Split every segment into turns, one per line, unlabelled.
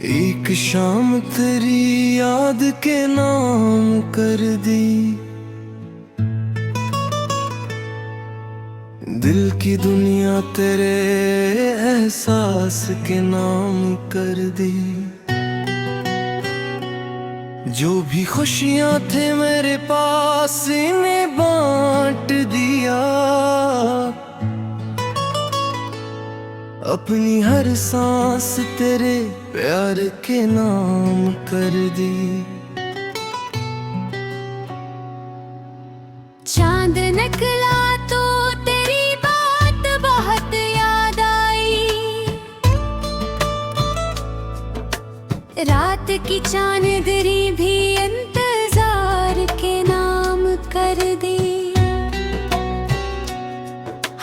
एक शाम तेरी याद के नाम कर दी, दिल की दुनिया तेरे एहसास के नाम कर दी। जो भी खुशियां थे मेरे पास इन्हें बांट दिया, अपनी हर सांस तेरे प्यार के नाम कर दी।
चांद निकला तो तेरी बात बहुत याद आई, रात की चांदनी भी इंतजार के नाम कर दी।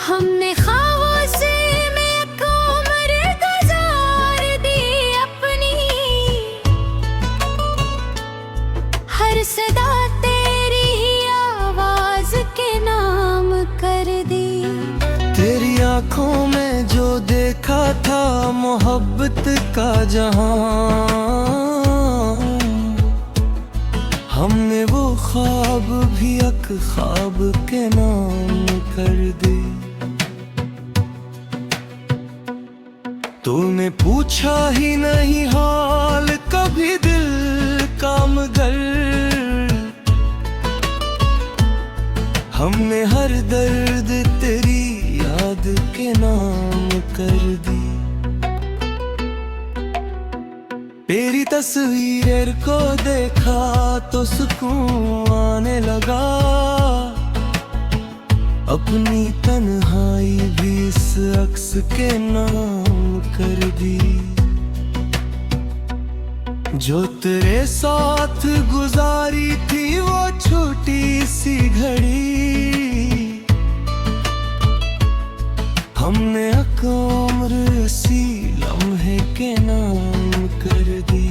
हमने ख्वाबों से हर सदा तेरी ही आवाज के नाम कर दी।
तेरी आंखों में जो देखा था मोहब्बत का जहां, हमने वो ख्वाब भी एक ख्वाब के नाम कर दी। तूने पूछा ही नहीं हाल कभी दिल का, मगर हमने हर दर्द तेरी याद के नाम कर दी। तेरी तस्वीर को देखा तो सुकून आने लगा, अपनी तन्हाई भी इस अक्स के नाम कर दी। जो तेरे साथ गुजारी थी वो छोटी सी घड़ी, हमने एक उम्र इसी लम्हे के नाम कर दी।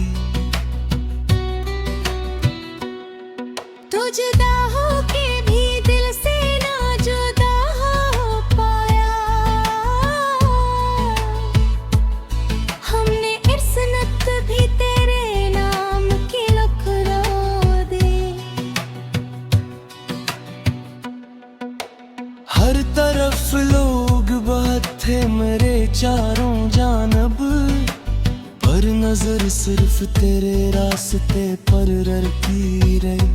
तू जुदा हो के भी दिल से ना जुदा हो पाया, हमने इर्सनत भी तेरे नाम की लुकरा दी।
हर तरफ लोग बात थे मेरे चारों जानब, पर नजर सिर्फ तेरे रास्ते पर रखी रही।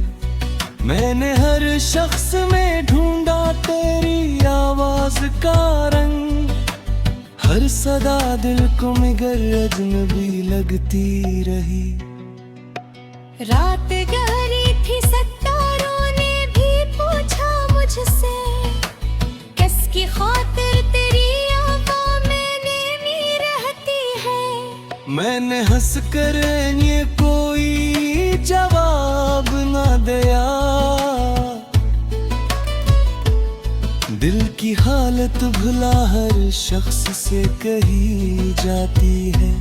मैंने हर शख्स में ढूंढा तेरी आवाज का रंग, हर सदा दिल को मगर अजनबी लगती रही।
रात गहरी थी सितारों ने भी पूछा मुझसे, किसकी खातिर तेरी आवाज़ मैंने नी रहती है।
मैंने हंस कर ये कोई जवाब ना दिया, दिल की हालत भुला हर शख्स से कही जाती है।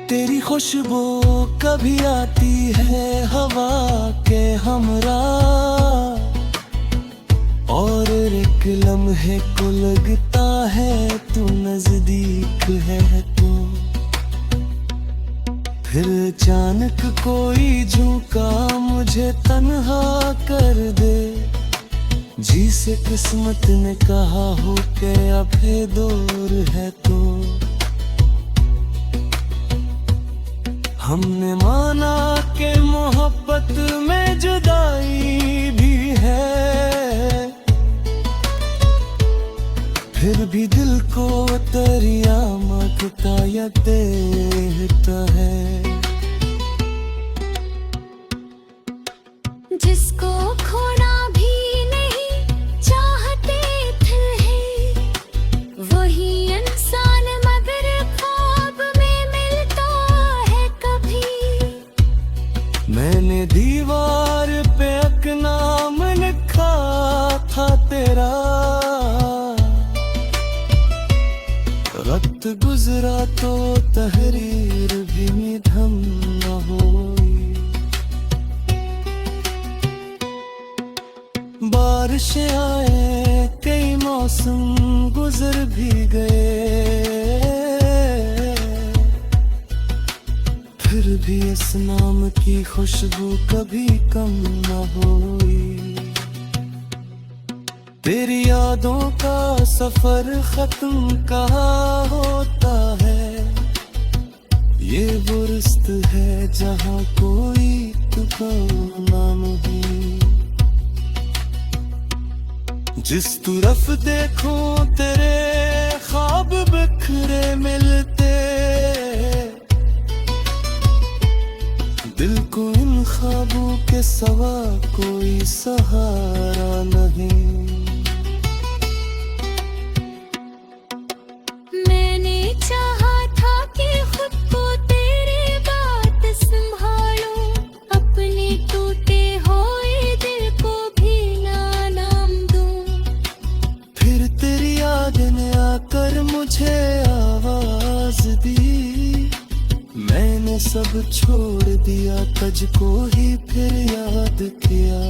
तेरी खुशबू कभी आती है हवा के हमरा, और एक लम्हे को लगता है तू नजदीक है तो, फिर अचानक कोई झुका मुझे तन्हा कर दे। जी से किस्मत ने कहा हो के अब है दूर है तो, हमने माना कि मोहब्बत में जुदाई भी है, फिर भी दिल को दरिया मांगता या देता है।
जिसको खोना भी नहीं चाहते थे, वही इंसान मगर ख्वाब में मिलता है कभी।
मैंने दीवार पे एक नाम लिखा था तेरा, वक्त गुजरा तो तहरीर भी निधन न हुई। बारिशें आए कई मौसम गुजर भी गए, फिर भी इस नाम की खुशबू कभी कम न हुई। तेरी यादों का सफर खत्म कहाँ होता है, ये वो रिश्त है जहाँ कोई ठिकाना नहीं। जिस तरफ देखूं तेरे ख्वाब बिखरे मिलते, दिल को इन ख्वाबों के सिवा कोई सहारा नहीं।
मैंने चाहा था कि खुद को तेरी बात संभालूं, अपने टूटे हुए दिल को भी ना नाम दूं।
फिर तेरी याद ने आकर मुझे आवाज दी, मैंने सब छोड़ दिया, तुझको ही फिर याद किया।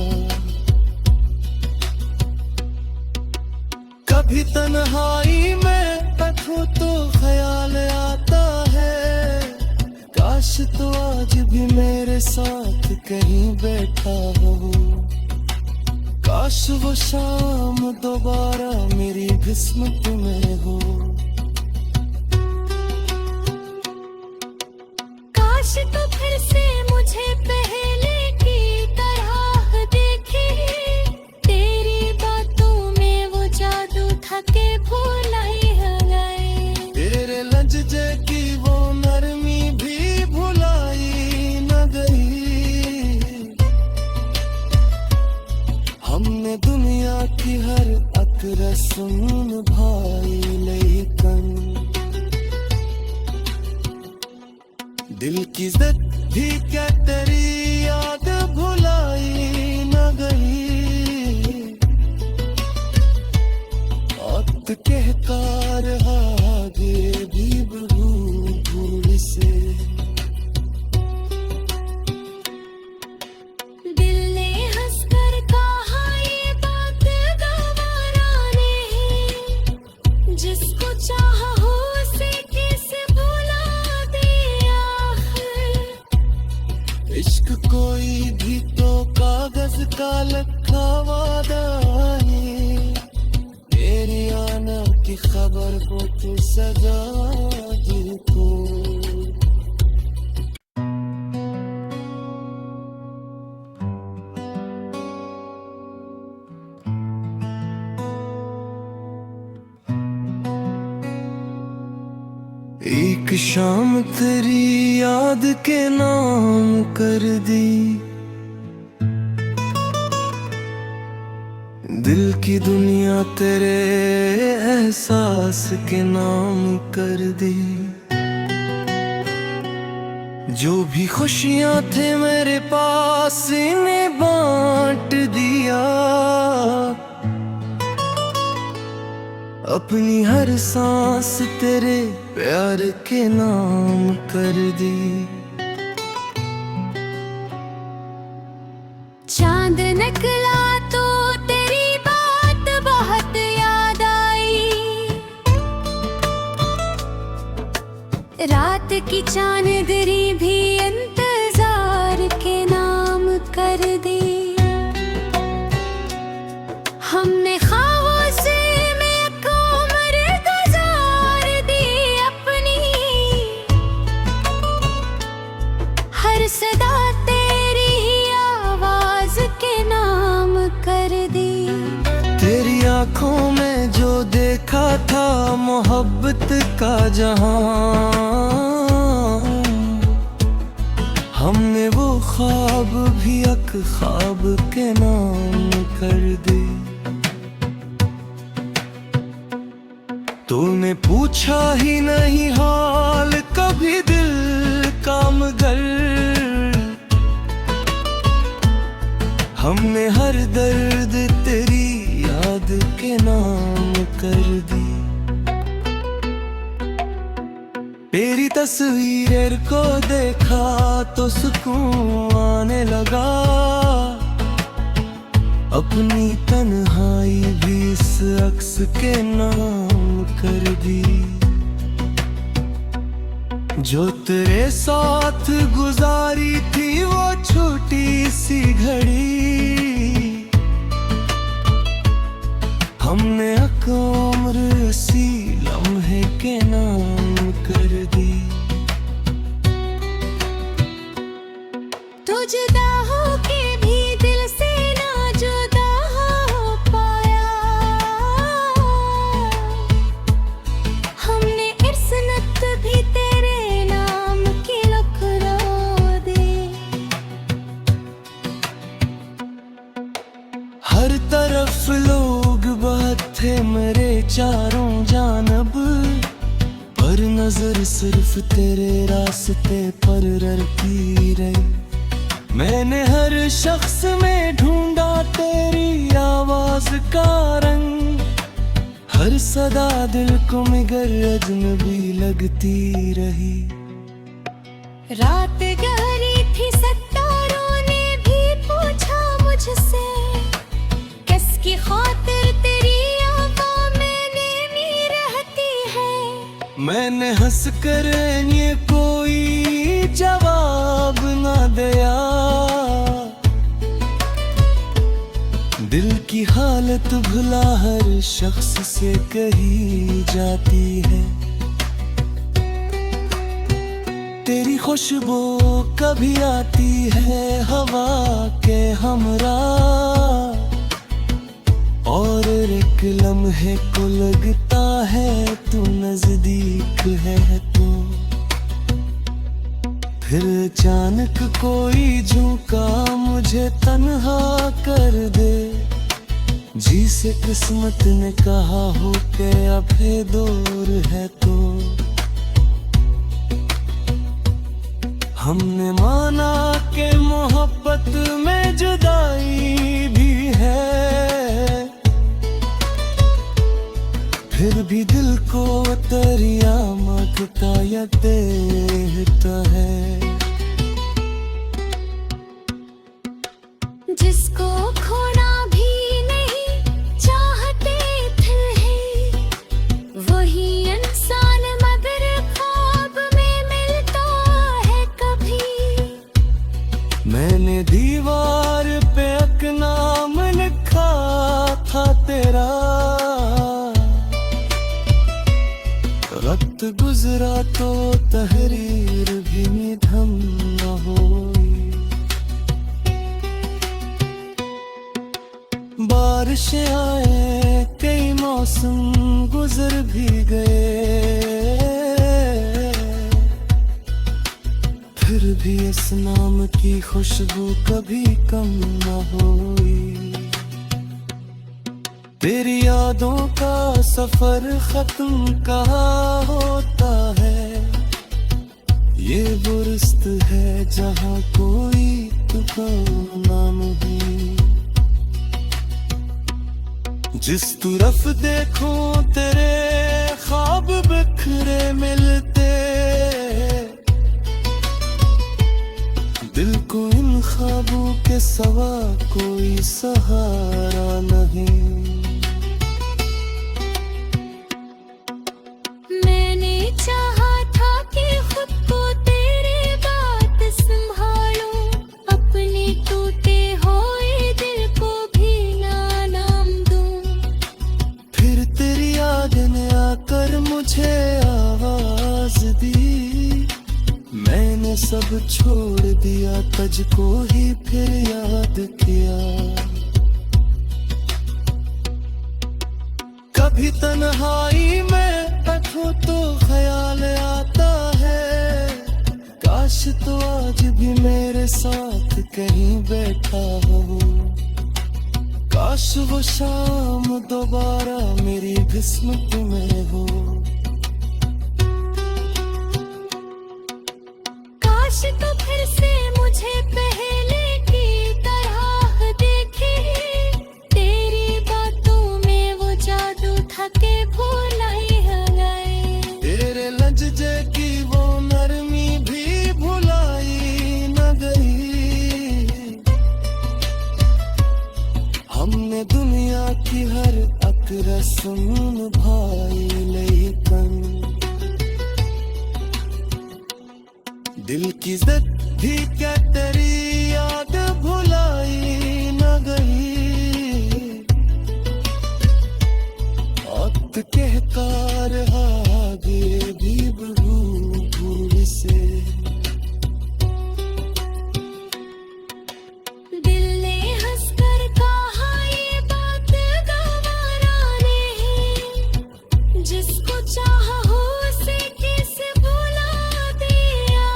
कभी तन्हाई में बैठूं तो ख्याल आता है, काश तो आज भी मेरे साथ कहीं बैठा हो। काश वो शाम दोबारा मेरी किस्मत में हो।
काश तो फिर से मुझे पहले की तरह देखे, तेरी बातों में वो जादू था के भुलाई गए।
तेरे लहजे की वो नरमी भी भुलाई न गई। हमने दुनिया की हर एक रस्म निभाई, लेकिन दिल की जिद भी क्या तेरी याद भुलाई न गई। वक्त कहता रहा आगे भी बढ़ूं भूल से।
दिल ने हंसकर कहा ये बात गवारा नहीं, जिसको चाहा हो उसे कैसे भुला दिया।
इश्क कोई भी तो कागज का लिखा वादा है, तेरी आना की खबर को तो सजा दिल को। एक शाम तेरी याद के नाम कर दी, दिल की दुनिया तेरे एहसास के नाम कर दी। जो भी खुशियां थे मेरे पास इन्हें बांट दिया, अपनी हर सांस तेरे प्यार के नाम कर दी।
चांद निकला तो तेरी बात बहुत याद आई, रात की चांदनी भी इंतजार के नाम कर दी। हमने ख्वाबों से एक उम्र गुजार दी, अपनी हर सदा तेरी आवाज के नाम कर दी।
तेरी आंखों में जो देखा था मोहब्बत का जहां, हमने वो ख्वाब भी एक ख्वाब के नाम कर दी। तूने पूछा ही नहीं हाल कभी दिल का, मगर हमने हर दर्द तेरी याद के नाम कर दी। तेरी तस्वीर को देखा तो सुकून आने लगा, अपनी तन्हाई भी इस अक्स के नाम कर दी। जो तेरे साथ गुजारी थी वो छोटी सी घड़ी, हमने अकम्र सी लम्हे के नाम कर दी।
तू जुदा हो के भी दिल से ना जुदा हो पाया, हमने इस्नत भी तेरे नाम की लुकरा दी।
हर तरफ लोग बात थे मेरे चारों जानब, पर नजर सिर्फ तेरे रास्ते पर रखी रही। मैंने हर शख्स में ढूंढा तेरी आवाज का रंग, हर सदा दिल को मगर अजनबी लगती रही।
रात गहरी थी सितारों ने भी पूछा मुझसे, किसकी खातिर तेरी आंखों में नींद रहती है।
मैंने हंस कर ये कोई जवाब ना दिया, दिल की हालत भुला हर शख्स से कही जाती है। तेरी खुशबू कभी आती है हवा के हमरा, और एक लम्हे को लगता है तू नजदीक है तो। फिर अचानक कोई झोंका मुझे तन्हा कर दे, जी से किस्मत ने कहा हो के अब है दूर है तो। हमने माना कि मोहब्बत में जुदाई भी है, फिर भी दिल को दरिया मांगता या देता है।
जिसको खोना भी नहीं चाहते थे, वही इंसान मगर ख्वाब में मिलता है कभी।
मैंने दीवार पे एक नाम लिखा था तेरा, वक्त गुजरा तो तहरीर भी निधन न हुई। बारिशें आए कई मौसम गुजर भी गए, फिर भी इस नाम की खुशबू कभी कम न हुई। तेरी यादों का सफर खत्म कहाँ होता है, ये बुरस्त है जहाँ कोई ठिकाना नहीं। जिस तरफ देखो तेरे ख्वाब बिखरे मिलते, दिल को इन ख्वाबों के सिवा कोई सहारा नहीं।
मैंने चाहा था कि खुद को तेरे बात संभालूं, अपने टूटे हुए दिल को भी ना नाम दूं।
फिर तेरी याद ने आकर मुझे आवाज दी, मैंने सब छोड़ दिया तुझको ही फिर याद किया। कभी तन्हाई में बैठो तो ख्याल आता है, काश तो आज भी मेरे साथ कहीं बैठा हो। काश वो शाम दोबारा मेरी किस्मत में हो।
काश तो फिर से मुझे पहले की तरह देखे, तेरी बातों में वो जादू था के भुलाई गए।
तेरे लहजे की वो नरमी भी भुलाई न गई, हमने दुनिया की हर एक रस्म निभाई लेकिन आदत भी क्या तेरी याद भुलाई न गई। वक्त कहता रहा आगे भी बढ़ू भूल से।
दिल ने हंसकर कहा ये बात गवारा ने, जिसको चाहा हो उसे कैसे भुला दिया।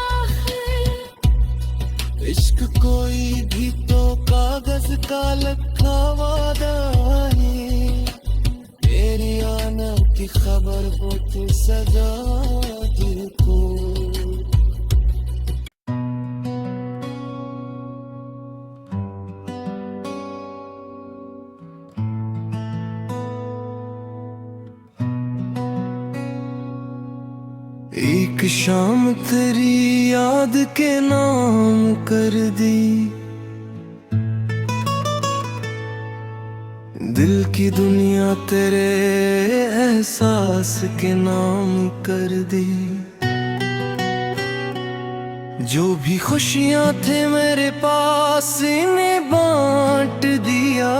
इश्क कोई भी तो कागज का लखा वादा है, तेरी आना की खबर हो तो सजा दिल को। एक शाम तेरी याद के नाम कर दी, दिल की दुनिया तेरे एहसास के नाम कर दी। जो भी खुशियां थे मेरे पास इन्हें बांट दिया,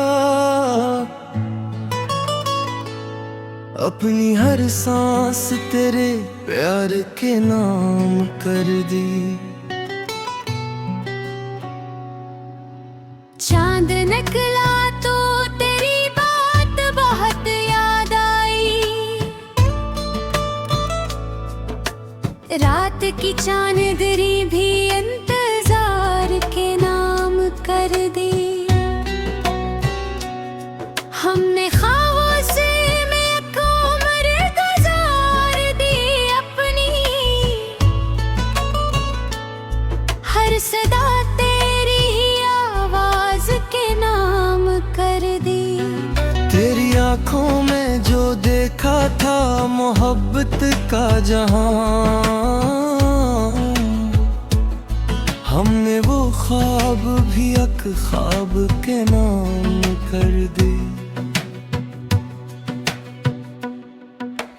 अपनी हर सांस तेरे प्यार के नाम कर दी।
चांद निकला तो तेरी बात बहुत याद आई, रात की चांदनी भी इंतजार के नाम कर दी। हमने ख्वाबों से सदा तेरी ही आवाज के नाम कर दी।
तेरी आंखों में जो देखा था मोहब्बत का जहां, हमने वो ख्वाब भी एक ख्वाब के नाम कर दी।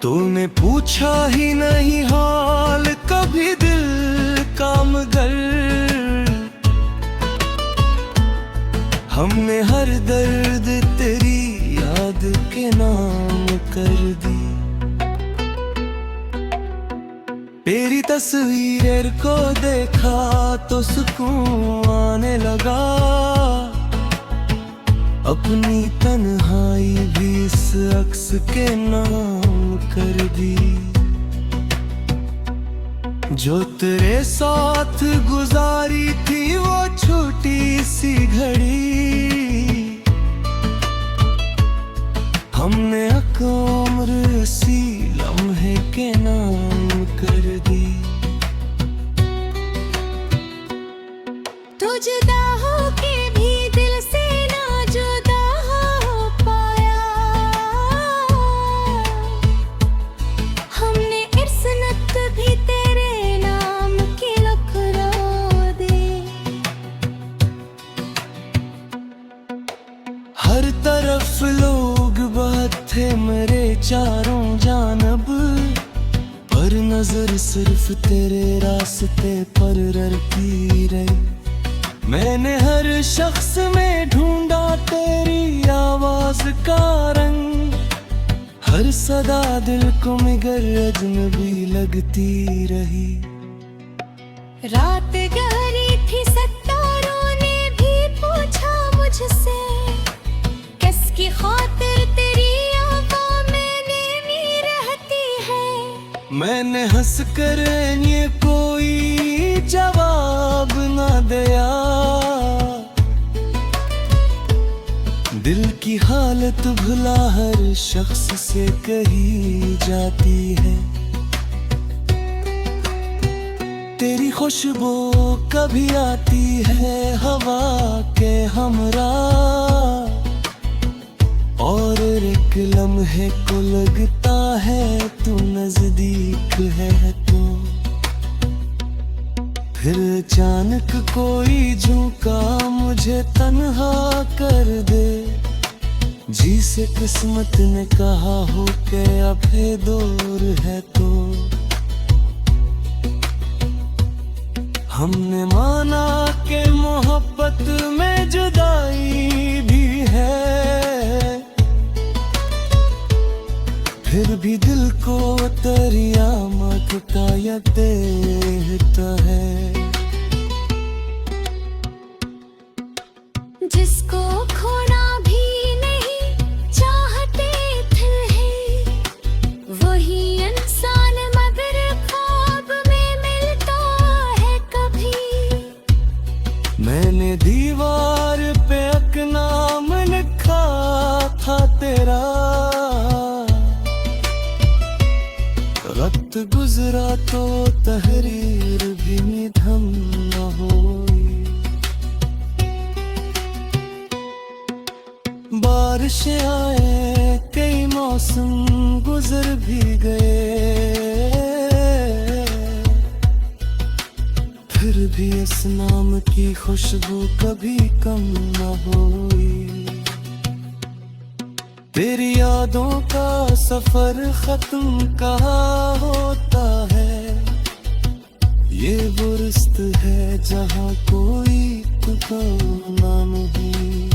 तूने पूछा ही नहीं हाल कभी दिल का मगर, हमने हर दर्द तेरी याद के नाम कर दी। तेरी तस्वीर को देखा तो सुकून आने लगा, अपनी तन्हाई भी इस अक्स के नाम कर दी। जो तेरे साथ गुजारी थी वो छोटी सी घड़ी, हमने एक उम्र सी लम्हे के नाम कर दी।
तू जुदा हो के भी दिल से ना जुदा हो पाया, हमने इर्सनत भी तेरे नाम की लखरा दी।
हर तरफ लोग बात थे मेरे चारों जानब, पर नजर सिर्फ तेरे रास्ते पर रखी रही। मैंने हर शख्स में ढूंढा तेरी आवाज का रंग, हर सदा दिल को मगर अजनबी लगती रही।
रात गहरी थी सितारों ने भी पूछा मुझसे, किसकी खातिर तेरी आंखों में नैनी रहती है।
मैंने हंस कर ये कोई जवाब न दिया, दिल की हालत भुला हर शख्स से कही जाती है। तेरी खुशबू कभी आती है हवा के हमरा, और एक लम्हे को लगता है तू नजदीक है तो। फिर अचानक कोई झोंका मुझे तन्हा कर दे, जी से किस्मत ने कहा हो के अब है दूर है तो। हमने माना कि मोहब्बत में जुदाई भी है, फिर भी दिल को दरिया मधुकाया देता है।
जिसको खोना भी नहीं चाहते थे, वही इंसान मगर ख्वाब में मिलता है कभी।
मैंने दीवार पे एक नाम लिखा था तेरा, वक्त गुजरा तो तहरीर भी निधन न हुई। बारिशें आए कई मौसम गुजर भी गए, फिर भी इस नाम की खुशबू कभी कम न हुई। तेरी यादों का सफर खत्म कहाँ होता है, ये वो रिश्त है जहाँ कोई ठिकाना नहीं।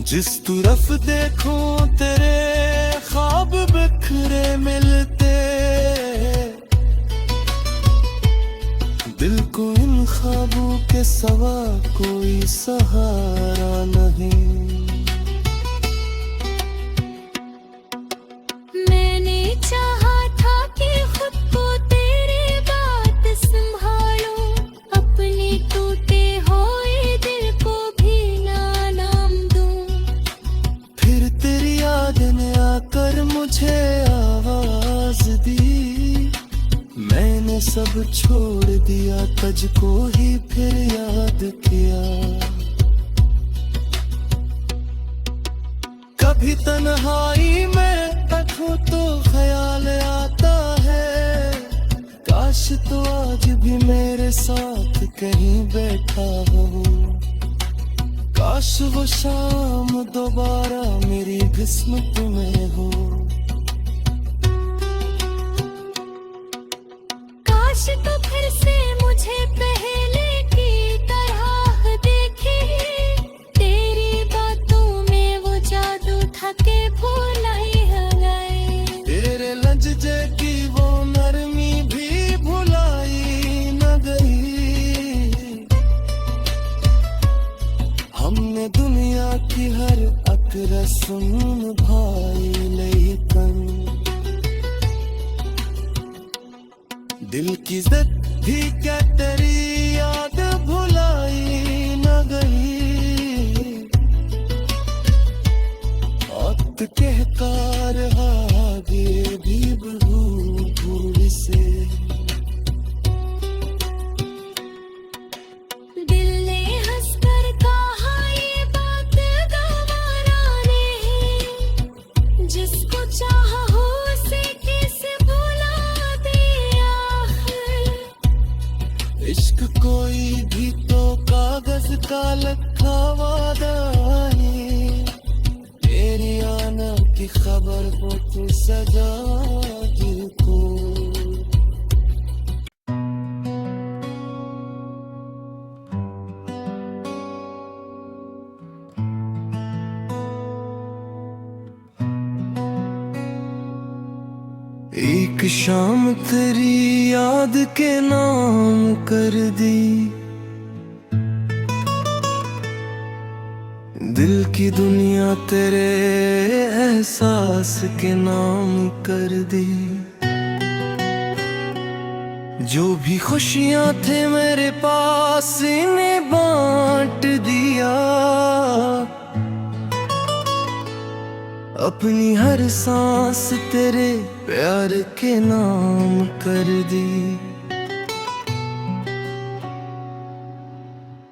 जिस तरफ देखो तेरे ख्वाब बिखरे मिलते, दिल को इन ख्वाबों के सिवा कोई सहारा नहीं।
मैंने चाहा था कि खुद को तेरी बात संभालूं, अपने टूटे हुए दिल को भी ना नाम दूं।
फिर तेरी याद ने आकर मुझे आवाज दी, मैंने सब छोड़ दिया तुझको ही फिर याद किया। कभी तन्हाई में बैठूं तो ख्याल आता है, काश तो आज भी मेरे साथ कहीं बैठा हो। काश वो शाम दोबारा मेरी किस्मत में हो।
काश तो फिर से मुझे पहले की तरह देखे, तेरी बातों में वो जादू था के भुलाई गए।
तेरे लहजे की वो नरमी भी भुलाई न गई। हमने दुनिया की हर अकड़ सुन भाई लेकिन दिल की जिद भी क्या तेरी याद भुलाई न गई। वक्त कहता रहा आगे भी भूल से,
दिल ने हंसकर कहा ये बात गवारा नहीं, जिसको चाहा हो उसे कैसे भुला दिया।
इश्क कोई भी तो कागज का लिखा वादा है, तेरी आना की खबर हो तो सजा दिल को। एक शाम तेरी याद के नाम कर दी, दिल की दुनिया तेरे एहसास के नाम कर दी। जो भी खुशियां थे मेरे पास इन्हें बांट दिया, अपनी हर सांस तेरे प्यार के नाम कर दी।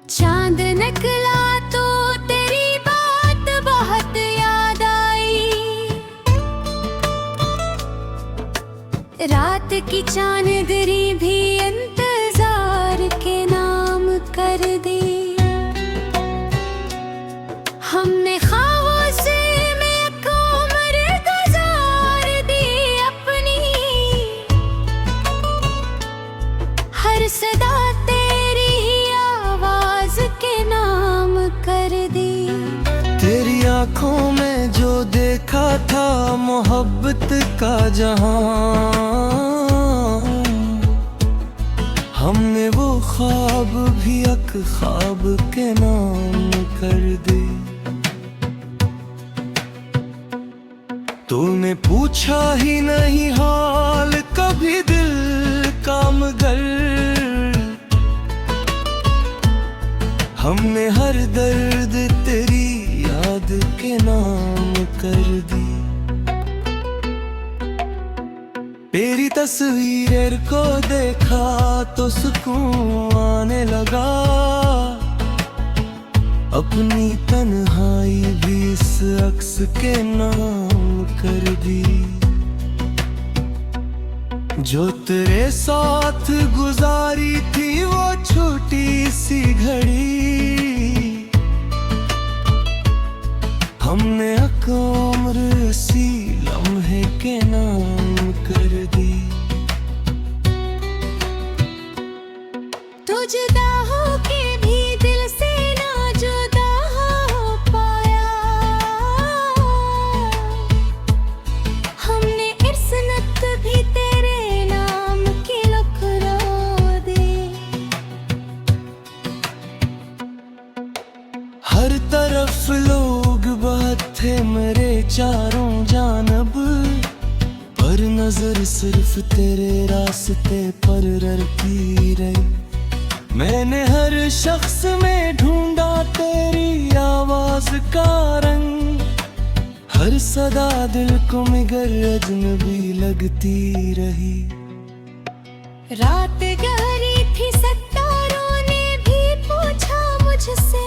चांद निकला तो तेरी बात बहुत याद आई, रात की चांदनी भी इंतजार के नाम कर दी। हमने ख्वाबों से सदा तेरी ही आवाज के नाम कर दी।
तेरी आंखों में जो देखा था मोहब्बत का जहां, हमने वो ख्वाब भी एक ख्वाब के नाम कर दे। तूने पूछा ही नहीं हाल कभी दिल का, मगर हमने हर दर्द तेरी याद के नाम कर दी। तेरी तस्वीर को देखा तो सुकून आने लगा, अपनी तन्हाई भी इस अक्स के नाम कर दी। जो तेरे साथ गुजारी थी वो छोटी सी घड़ी, हमने एक उम्र सी लम्हे के नाम कर दी।
तू जुदा हो के भी दिल से ना जुदा हो पाया, हमने इर्सनत भी तेरे नाम की लुकरा दी।
हर तरफ लोग बात थे मेरे चारों जानब, पर नजर सिर्फ तेरे रास्ते पर रखी रही। मैंने हर शख्स में ढूंढा तेरी आवाज का रंग, हर सदा दिल को मगर अजनबी लगती रही।
रात गहरी थी सितारों ने भी पूछा मुझसे,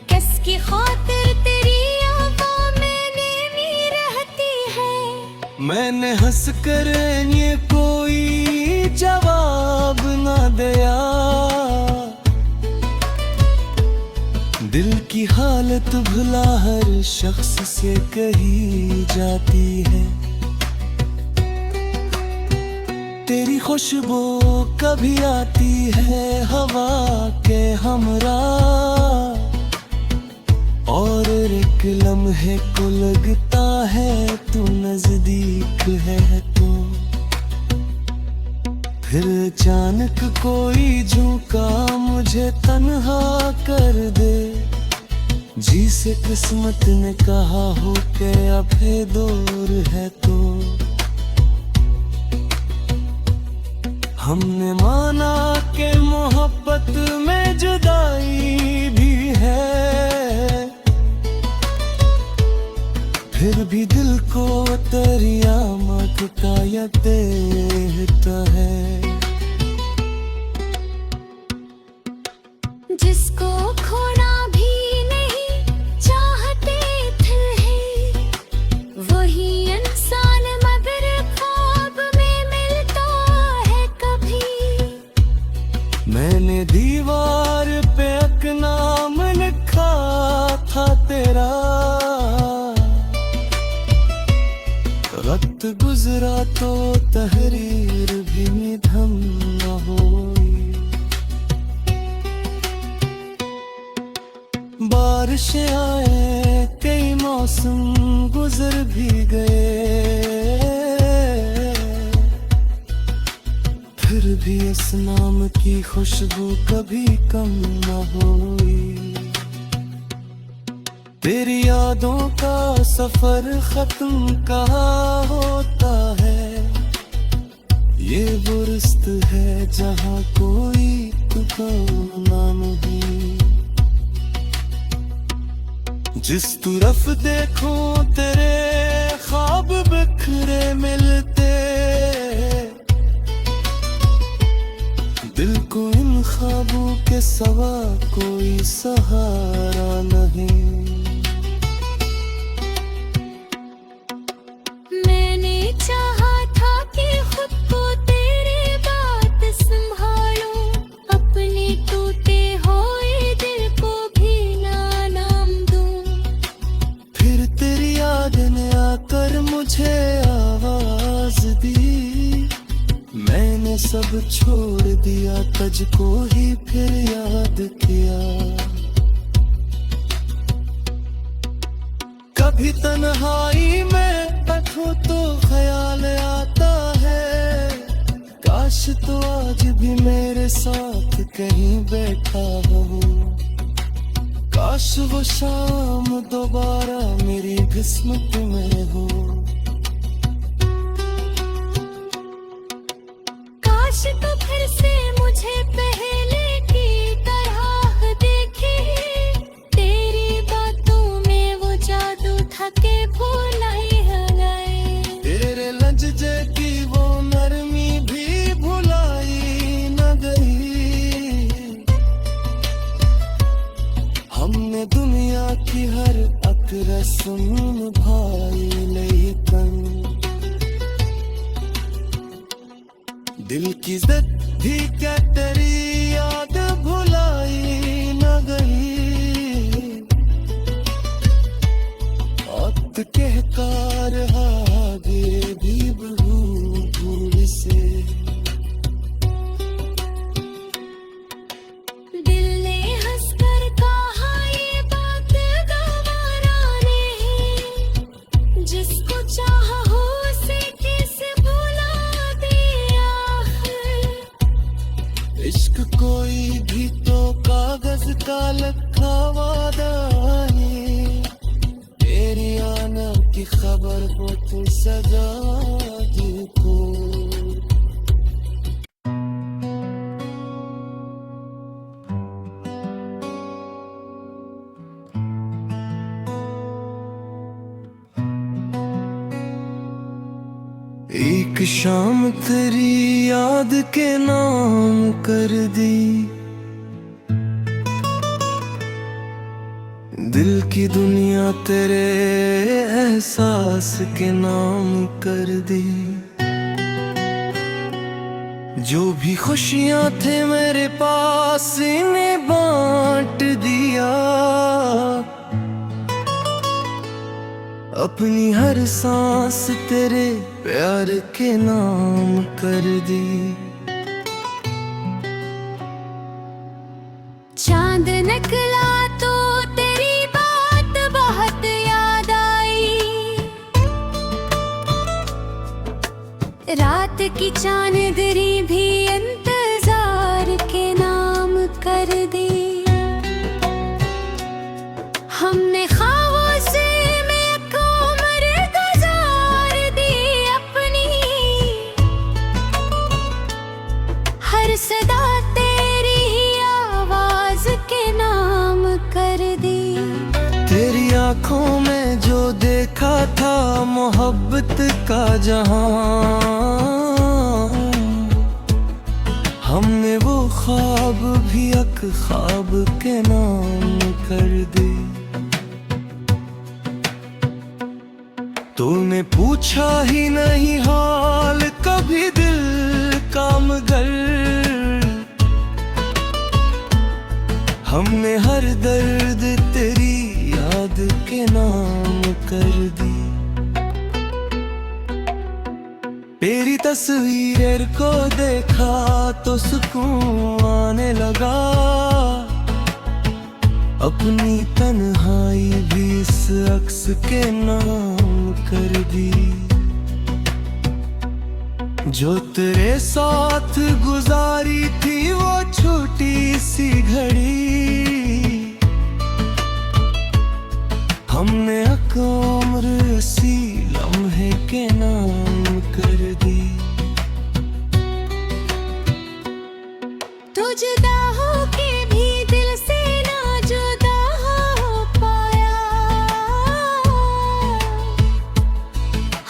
किसकी खातिर तेरी आवाज़ मैंने भी रहती है।
मैंने हंस कर ये कोई जवाब ना दिया, दिल की हालत भुला हर शख्स से कही जाती है। तेरी खुशबू कभी आती है हवा के हमरा, और एक लम्हे को लगता है तू नजदीक है तो। फिर अचानक कोई झोंका मुझे तन्हा कर दे, जी से किस्मत ने कहा हो के अब है दूर है तो। हमने माना कि मोहब्बत में जुदाई भी है, फिर भी दिल को तेरी आमद का याद देता है।
जिसको खोना भी नहीं चाहते थे, वही इंसान मगर ख्वाब में मिलता है कभी।
मैंने दीवार पे एक नाम लिखा था तेरा, वक्त गुजरा तो तहरीर भी निधन न हुई। बारिशें आए कई मौसम गुजर भी गए, फिर भी इस नाम की खुशबू कभी कम न हुई। तेरी यादों का सफर खत्म कहाँ होता है, ये वो रिश्त है जहाँ कोई ठिकाना नहीं। जिस तरफ देखो तेरे ख्वाब बिखरे मिलते, दिल को इन ख्वाबों के सिवा कोई सहारा नहीं।
मैंने चाहा था कि खुद को तेरे बात संभालूं, अपने टूटे हुए दिल को भी ना नाम दूं।
फिर तेरी याद ने आकर मुझे आवाज दी, मैंने सब छोड़ दिया। दिया तुझको ही फिर याद किया। कभी तन्हाई में बैठूं तो ख्याल आता है, काश तो आज भी मेरे साथ कहीं बैठा हो। काश वो शाम दोबारा मेरी किस्मत में हो।
काश तो फिर से मुझे पहले की तरह देखे, तेरी बातों में वो जादू था के भुलाई है गए।
तेरे लहजे की वो नरमी भी भुलाई न गई। हमने दुनिया की हर अक रस्म भाई लेकिन दिल की जिद भी क्या तेरी याद भुलाई न गई। वक्त कहता रहा आगे भी भूल से।
दिल ने हंसकर कहा ये बात गवारा नहीं, जिसको चाहा हो उसे कैसे भुला दिया।
इश्क कोई भी तो कागज का लिखा वादा है, तेरी आना की खबर हो तो सजा को। एक शाम तेरी याद के नाम कर दी, दिल की दुनिया तेरे एहसास के नाम कर दी। जो भी खुशियां थे मेरे पास इन्हें बांट दिया। अपनी हर सांस तेरे प्यार के नाम कर दी।
चांद निकला तो तेरी बात बहुत याद आई, रात की चांदनी भी इंतजार के नाम कर दी। हमने ख्वाबों से में एक उम्र गुजार दी अपनी, हर सदा तेरी ही आवाज के नाम कर दी।
तेरी आंखों में जो देखा था मोहब्बत का जहां, हमने वो ख्वाब भी एक ख्वाब के नाम कर दी। तूने पूछा ही नहीं हाल कभी दिल का मगर, हमने हर दर्द तेरी याद के नाम कर दी। तेरी तस्वीर को देखा तो सुकून आने लगा, अपनी तन्हाई भी इस अक्स के नाम कर दी। जो तेरे साथ गुजारी थी वो छोटी सी घड़ी, हमने एक उम्र सी लम्हे के नाम कर दी।
तू जुदा हो के भी दिल से ना जुदा हो पाया,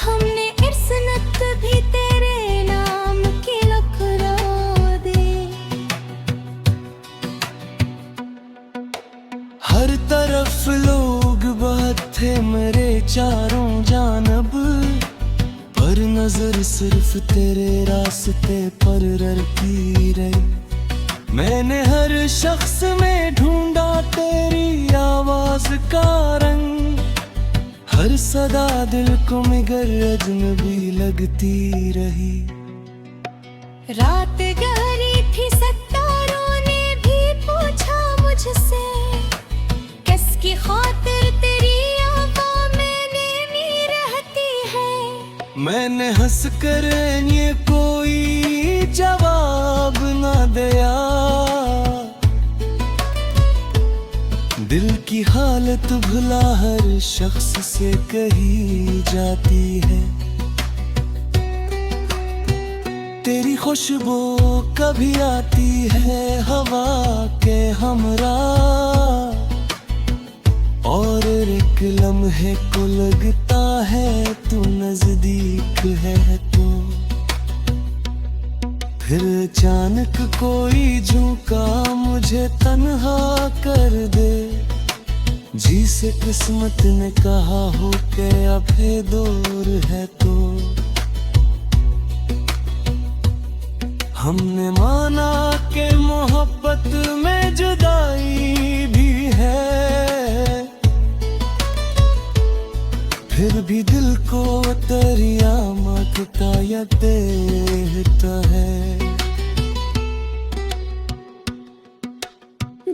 हमने इर्सनत भी तेरे नाम की लखरा दी।
हर तरफ लोग बात थे मेरे चारों जानब, पर नजर सिर्फ तेरे रास्ते पर रखी रही। मैंने हर शख्स में ढूंढा तेरी आवाज का रंग, हर सदा दिल को मगर अजनबी लगती रही।
रात गहरी थी
करें ये कोई जवाब ना दिया। दिल की हालत भुला हर शख्स से कही जाती है। तेरी खुशबू कभी आती है हवा के हमरा, और एक लम्हे को लगता है तू नजदीक है तो। फिर अचानक कोई झोंका मुझे तन्हा कर दे, जिसे किस्मत ने कहा हो के अब है दूर है तो। हमने माना कि मोहब्बत में जुदाई भी है, फिर भी दिल को दरिया मांगता या देता है।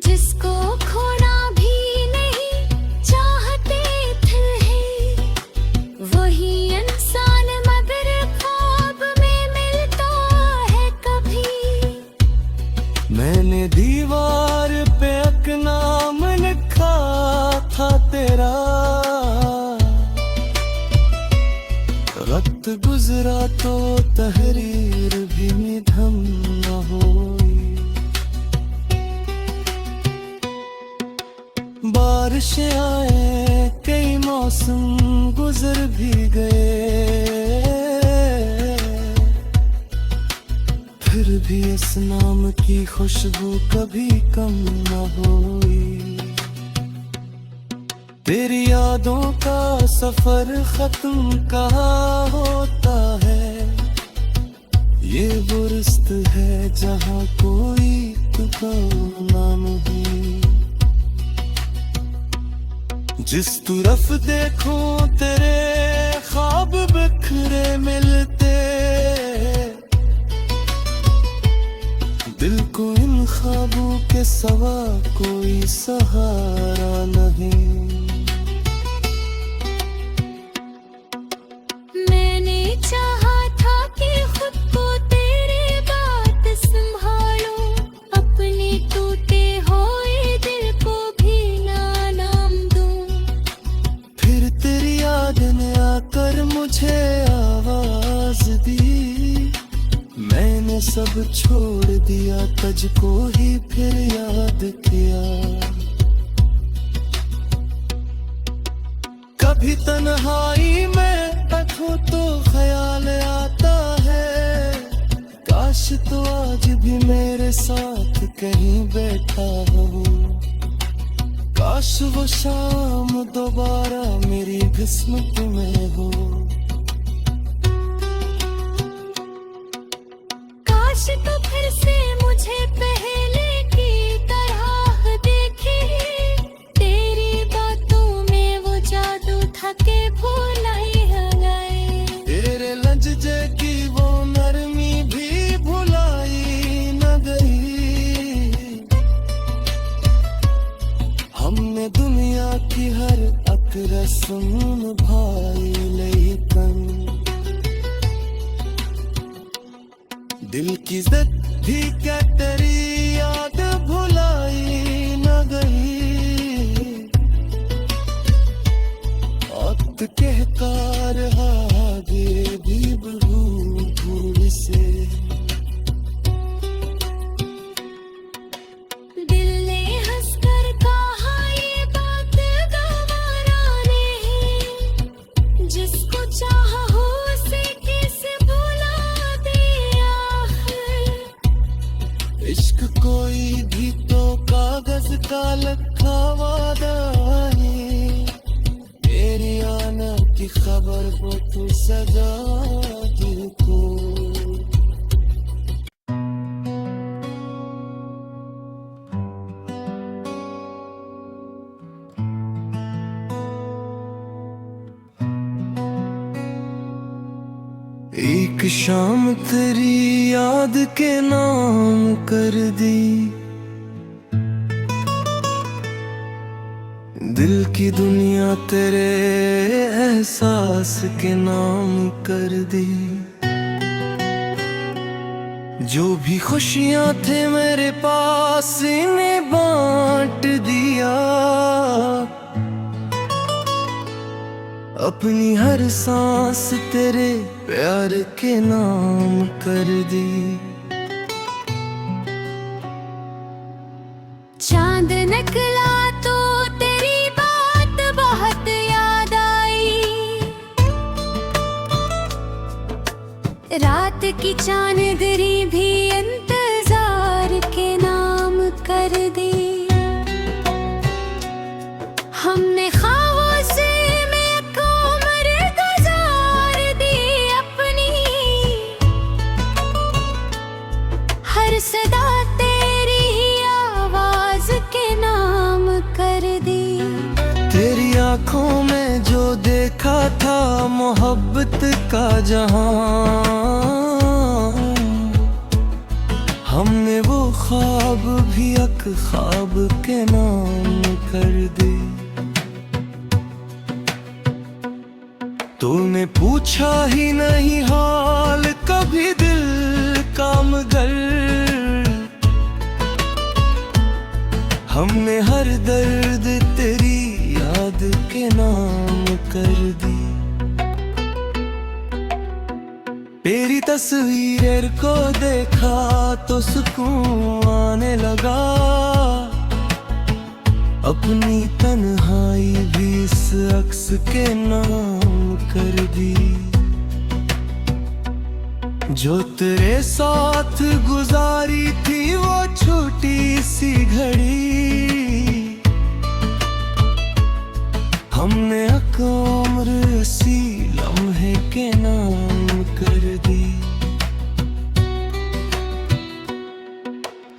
जिसको खोना भी नहीं चाहते थे, वही इंसान मगर ख्वाब में मिलता है कभी।
मैंने दीवार पे एक नाम लिखा था तेरा, वक्त गुजरा तो तहरीर भी निधन न हुई। बारिशें आए कई मौसम गुजर भी गए, फिर भी इस नाम की खुशबू कभी कम न हुई। तेरी यादों का सफर खत्म कहाँ होता है, ये वो रिश्त है जहाँ कोई ठिकाना नहीं। जिस तरफ देखो तेरे ख्वाब बिखरे मिलते, दिल को इन ख्वाबों के सिवा कोई सहारा नहीं।
मैंने चाहा था कि खुद को तेरी बात संभालूं, अपने टूटे हुए दिल को भी ना नाम दूं।
फिर तेरी याद ने आकर मुझे आवाज दी, मैंने सब छोड़ दिया तुझको ही फिर याद किया। कभी तन्हाई में बैठूं तो ख्याल आता है, काश तो आज भी मेरे साथ कहीं बैठा हो। काश वो शाम दोबारा मेरी किस्मत में हो।
काश तो फिर से मुझे पहले की तरह देखे, तेरी बातों में वो जादू था के भुलाई गए।
तेरे लहजे की वो नरमी भी भुलाई न गई। हमने दुनिया की हर एक रस्म भाई लेकिन दिल की जिद भी क्या तेरी याद भुलाई न गई। वक्त कहता रहा आगे भी भूल से।
दिल ने हंसकर कहा ये बात गवारा नहीं, जिसको चाहा हो उसे कैसे भुला दिया।
इश्क कोई भी तो कागज का लिखा वादा है, तेरी आना की खबर को तू सजा दिल को। एक शाम तेरी याद के नाम कर दी, दिल की दुनिया तेरे एहसास के नाम कर दी। जो भी खुशियां थे मेरे पास इन्हें बांट दिया, अपनी हर सांस तेरे प्यार के नाम कर दी।
चांद निकला तो तेरी बात बहुत याद आई, रात की चांदनी भी इंतजार के नाम कर दी। हमने ख्वाबों से में एक उम्र गुजार दी, अपनी हर सदा तेरी आवाज के नाम कर दी।
तेरी आंखों में जो देखा था मोहब्बत का जहां, हमने वो ख्वाब भी एक ख्वाब के नाम कर दी। तूने पूछा ही नहीं हाल कभी दिल का, मगर हमने हर दर्द तेरी याद के नाम कर दी। तेरी तस्वीर को देखा तो सुकून आने लगा, अपनी तन्हाई भी इस अक्स के नाम कर दी। जो तेरे साथ गुजारी थी वो छोटी सी घड़ी, हमने एक उम्र सी लम्हे के नाम कर दी।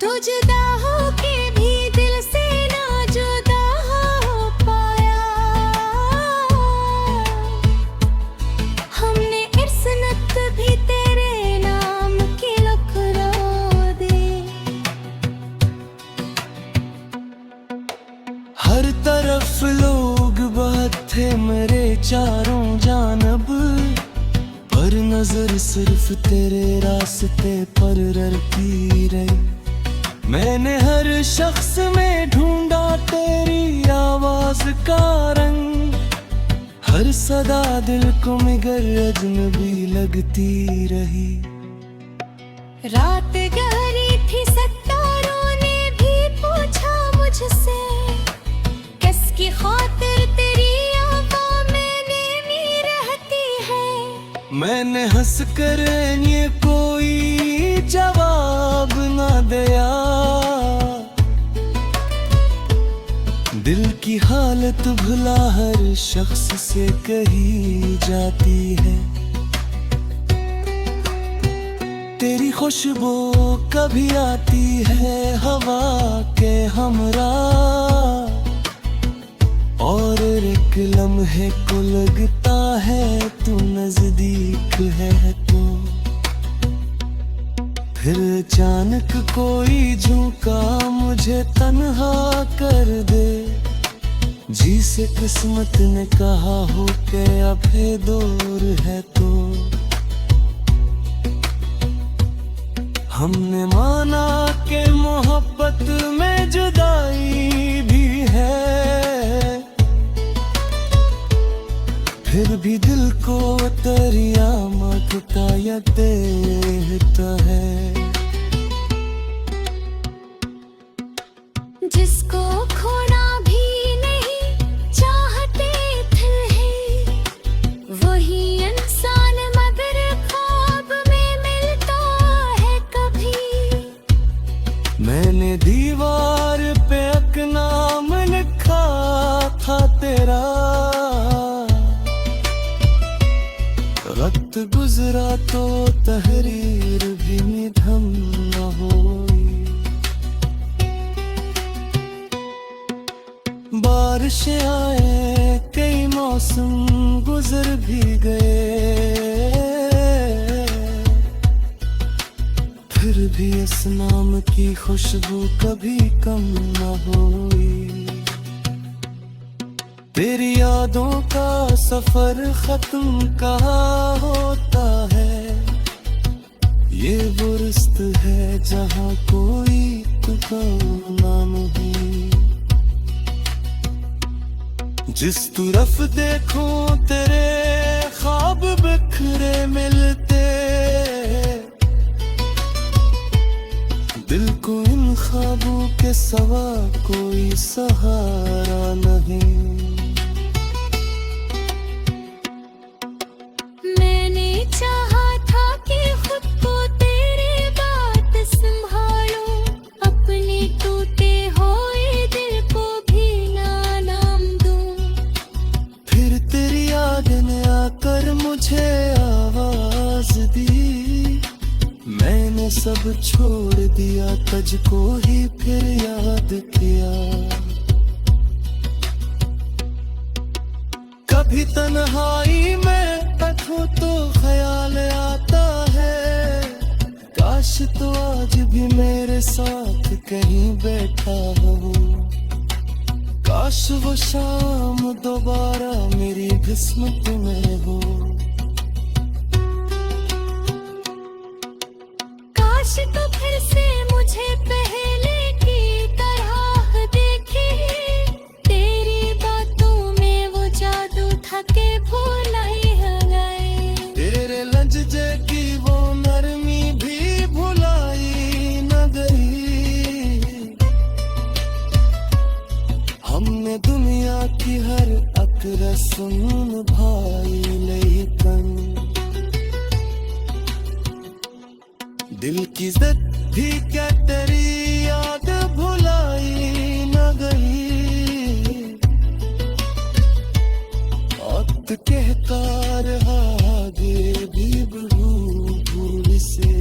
तू जुदा हो के भी दिल से ना जुदा हो पाया, हमने इस्नत भी तेरे नाम की लुकरा दी।
हर तरफ लोग बात थे मेरे चारों जानब, पर नजर सिर्फ तेरे रास्ते पर रखी रही। मैंने हर शख्स में ढूंढा तेरी आवाज का रंग, हर सदा दिल को मगर अजनबी लगती रही।
रात गहरी थी सितारों ने भी पूछा मुझसे, किसकी खातिर तेरी आंखों में नैनी रहती है।
मैंने हंस कर ये कोई जवाब ना दिया, दिल की हालत भुला हर शख्स से कही जाती है। तेरी खुशबू कभी आती है हवा के हमरा, और एक लम्हे को लगता है तू नजदीक है तो। फिर अचानक कोई झोंका मुझे तन्हा कर दे, जी से किस्मत ने कहा हो के अब है दूर है तो। हमने माना कि मोहब्बत में जुदाई भी है, फिर भी दिल को दरिया मथता या देता है।
जिसको खोना भी नहीं चाहते थे, वही इंसान मगर ख्वाब में मिलता है कभी।
मैंने दीवार पे एक नाम लिखा था तेरा, वक्त गुजरा तो तहरीर भी निधन न हुई। बारिशें आए कई मौसम गुजर भी गए, फिर भी इस नाम की खुशबू कभी कम न हुई। तेरी यादों का सफर खत्म कहाँ होता है, ये वो रिश्त है जहाँ कोई ठिकाना नहीं। जिस तरफ देखो तेरे ख्वाब बिखरे मिलते, दिल को इन ख्वाबों के सिवा कोई सहारा नहीं।
मैंने चाहा था कि खुद को तेरे बात संभालूं, अपने टूटे हुए दिल को भी ना नाम दूं।
फिर तेरी याद ने आकर मुझे आवाज दी, मैंने सब छोड़ दिया, तुझको ही फिर याद किया। कभी तन्हाई में बैठो तो ख्याल आता है, काश तो आज भी मेरे साथ कहीं बैठा हो। काश वो शाम दोबारा मेरी किस्मत में हो।
काश तो फिर से मुझे पहले की तरह देखे, तेरी बातों में वो जादू था के भुलाई गए।
तेरे लहजे की वो नरमी भी भुलाई न गई। हमने दुनिया की हर अक्र सुन भाई, लेकिन दिल की जिद भी क्या तेरी याद भुलाई न गई। वक्त कहता रहा आगे भी बढ़ूं भूल से।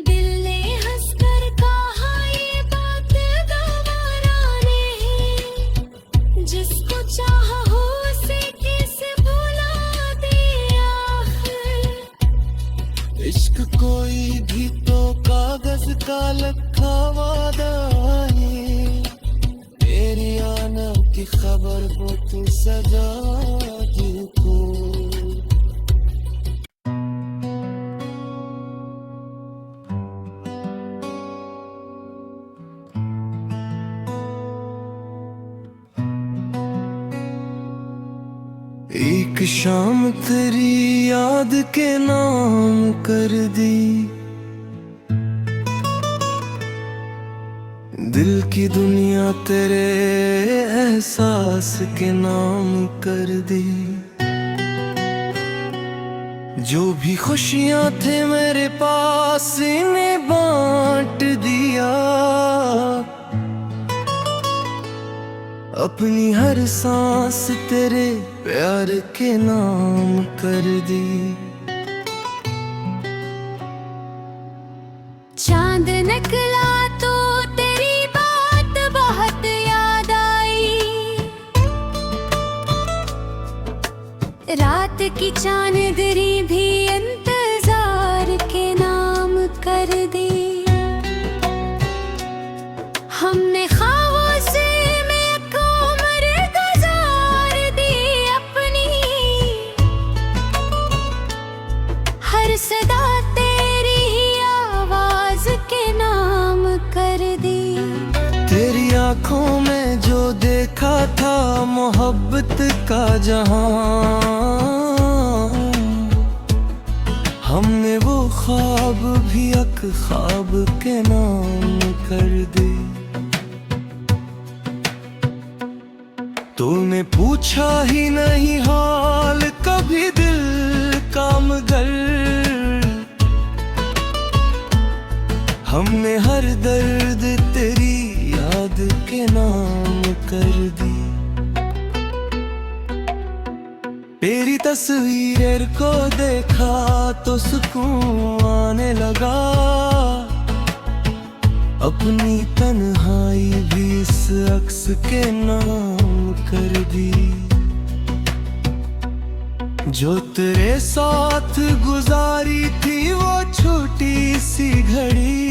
दिल ने हंसकर कहा ये बात गवारा नहीं, जिसको चाहा हो उसे कैसे भुला दिया।
इश्क कोई भी तो कागज का लखा वादा है, तेरी आना की खबर वो तू सजा तुझको। एक शाम तेरी याद के नाम कर दी, दिल की दुनिया तेरे एहसास के नाम कर दी। जो भी खुशियां थे मेरे पास इन्हें बांट दिया, अपनी हर सांस तेरे प्यार के नाम कर दी।
चांद निकला तो तेरी बात बहुत याद आई, रात की चांदनी भी इंतजार के नाम कर दी। हमने ख्वाबों से में एक उम्र गुजार दी अपनी, हर सदा तेरी ही आवाज के नाम कर दी।
तेरी आंखों में जो देखा था मोहब्बत का जहां, हमने वो ख्वाब भी एक ख्वाब के नाम कर दी। तूने पूछा ही नहीं हाल कभी दिल का, मगर हमने हर दर्द तेरी याद के नाम कर दी। तेरी तस्वीर को देखा तो सुकून आने लगा, अपनी तन्हाई भी इस अक्स के नाम कर दी। जो तेरे साथ गुजारी थी वो छोटी सी घड़ी,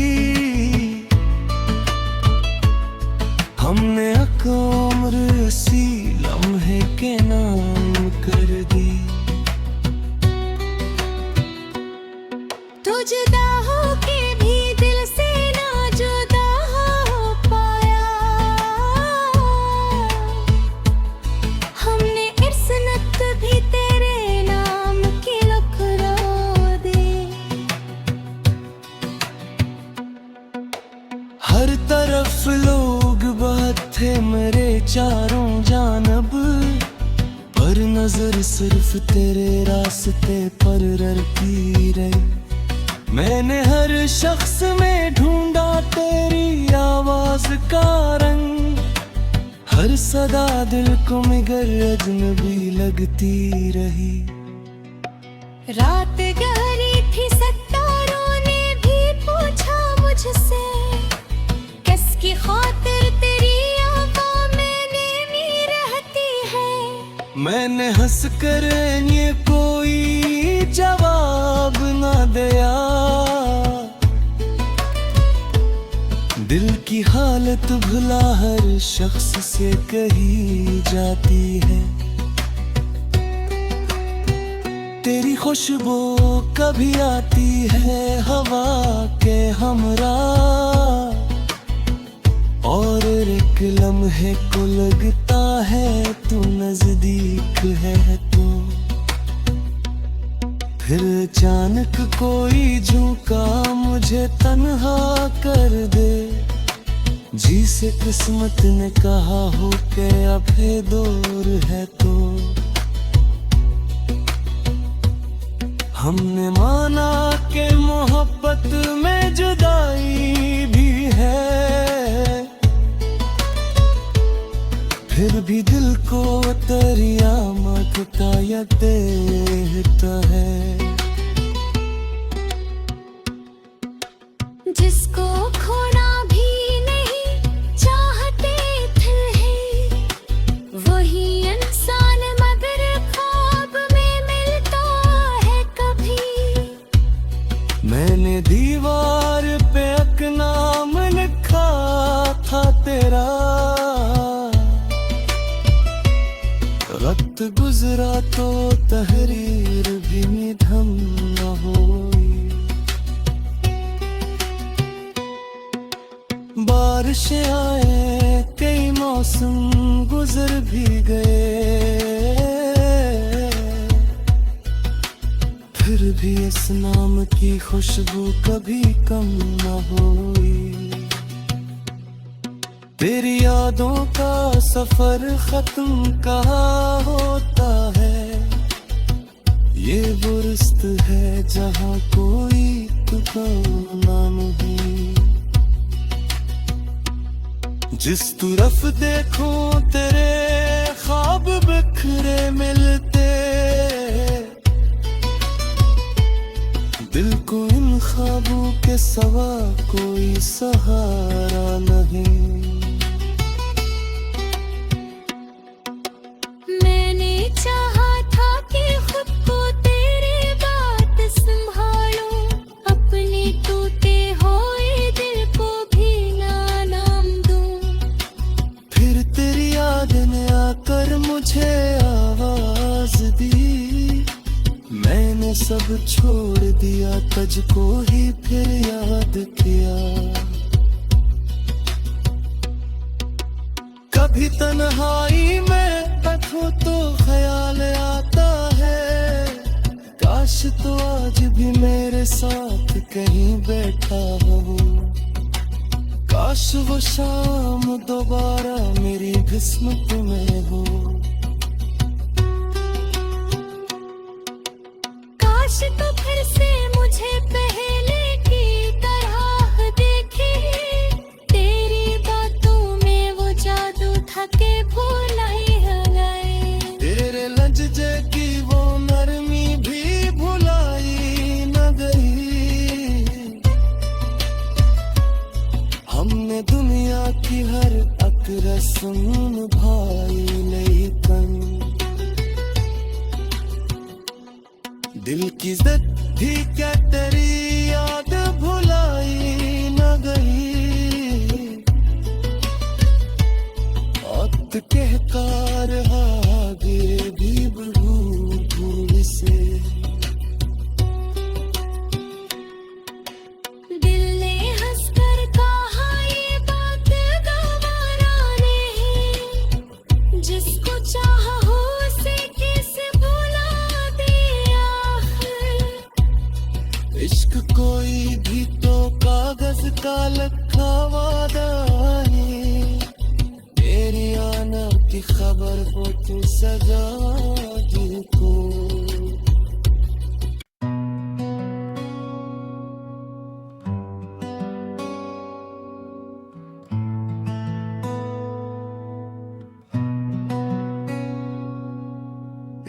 हमने एक उम्र इसी लम्हे के नाम कर दी। तरफ लोग बहुत थे मेरे चारों जानब, पर नजर सिर्फ तेरे रास्ते पर रखी रही। मैंने हर शख्स में ढूंढा तेरी आवाज का रंग, हर सदा दिल को मगर अजनबी लगती रही।
रात गहरी थी, सितारों ने भी पूछा मुझसे, किसकी खातिर तेरी आवाज़ में नीमी रहती है।
मैंने हंस कर ये कोई जवाब न दिया, दिल की हालत भुला हर शख्स से कही जाती है। तेरी खुशबू कभी आती है हवा के हमरा, और एक लम्हे को लगता है तू नजदीक है तो। फिर अचानक कोई झुका मुझे तन्हा कर दे, जी से किस्मत ने कहा हो के अब है दूर है तो। हमने माना कि मोहब्बत में जुदाई भी है, फिर भी दिल को दरिया मगता या देता है।
जिसको खोना भी नहीं चाहते थे, वही इंसान मगर ख्वाब में मिलता है कभी।
मैंने दीवार पे एक नाम लिखा था तेरा, वक्त गुजरा तो तहरीर भी निधन न हुई। बारिशें आए कई मौसम गुजर भी गए, फिर भी इस नाम की खुशबू कभी कम न हुई। तेरी यादों का सफर खत्म कहाँ होता है, ये वो रिश्त है जहाँ कोई ठिकाना नहीं। जिस तरफ देखो तेरे ख्वाब बिखरे मिलते, दिल को इन ख्वाबों के सिवा कोई सहारा नहीं।
मैंने चाहा था कि खुद को तेरे बात संभालूं, अपने टूटे हुए दिल को भी ना नाम दूं।
फिर तेरी याद ने आकर मुझे आवाज दी, मैंने सब छोड़ दिया तुझको ही फिर याद किया। कभी तन्हाई में बैठो तो ख्याल आता है, काश तो आज भी मेरे साथ कहीं बैठा हो। काश वो शाम दोबारा मेरी किस्मत में हो।
काश तो फिर से मुझे पहले की तरह देखे, तेरी बातों में वो जादू था के भुलाई गए।
तेरे लहजे की वो नरमी भी भुलाई न गई। हमने दुनिया की हर एक रस्म भाई लेकिन दिल की जिद थी क्या तेरी याद भुलाई न गई। वक्त कहता रहा आगे भी बढ़ूं भूल से।
दिल ने हंसकर कहा ये बात गवारा नहीं, जिसको चाहा हो उसे कैसे भुला दिया।
इश्क कोई भी तो कागज का लिखा वादा है, की खबर हो तो सजा दिल को।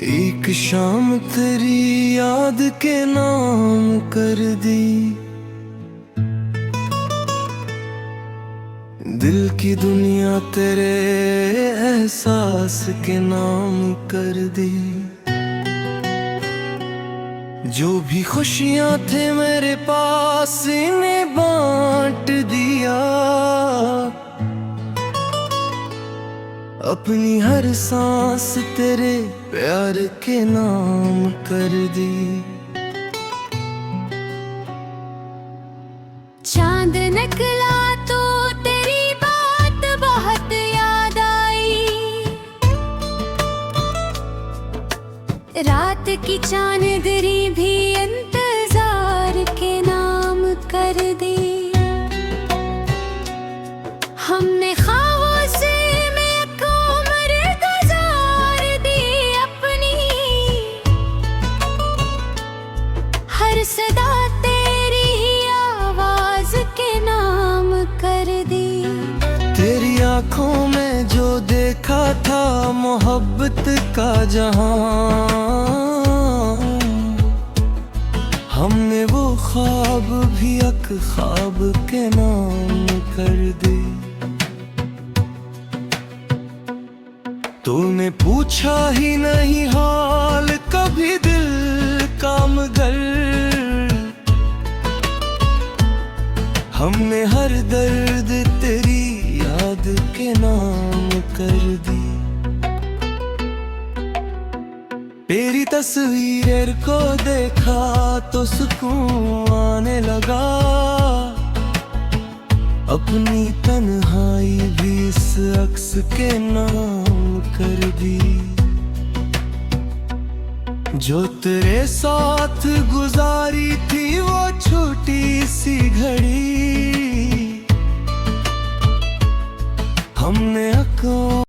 एक शाम तेरी याद के नाम कर दी, दिल की दुनिया तेरे एहसास के नाम कर दी। जो भी खुशियां थे मेरे पास इन्हें बांट दिया, अपनी हर सांस तेरे प्यार के नाम कर दी।
चांद निकला तो तेरी बात बहुत याद आई, रात की चांदनी भी इंतजार के नाम कर दी। हमने ख्वाबों से एक उम्र गुजार दी, अपनी हर सदा तेरी आवाज के नाम कर दी।
तेरी आंखों में जो देखा था मोहब्बत का जहां, हमने वो ख्वाब भी एक ख्वाब के नाम कर दी। तूने पूछा ही नहीं हाल कभी दिल का, मगर हमने हर दर्द तेरी याद के नाम कर दी। तेरी तस्वीर को देखा तो सुकून आने लगा, अपनी तन्हाई भी इस अक्स के नाम कर दी। जो तेरे साथ गुजारी थी वो छोटी सी घड़ी,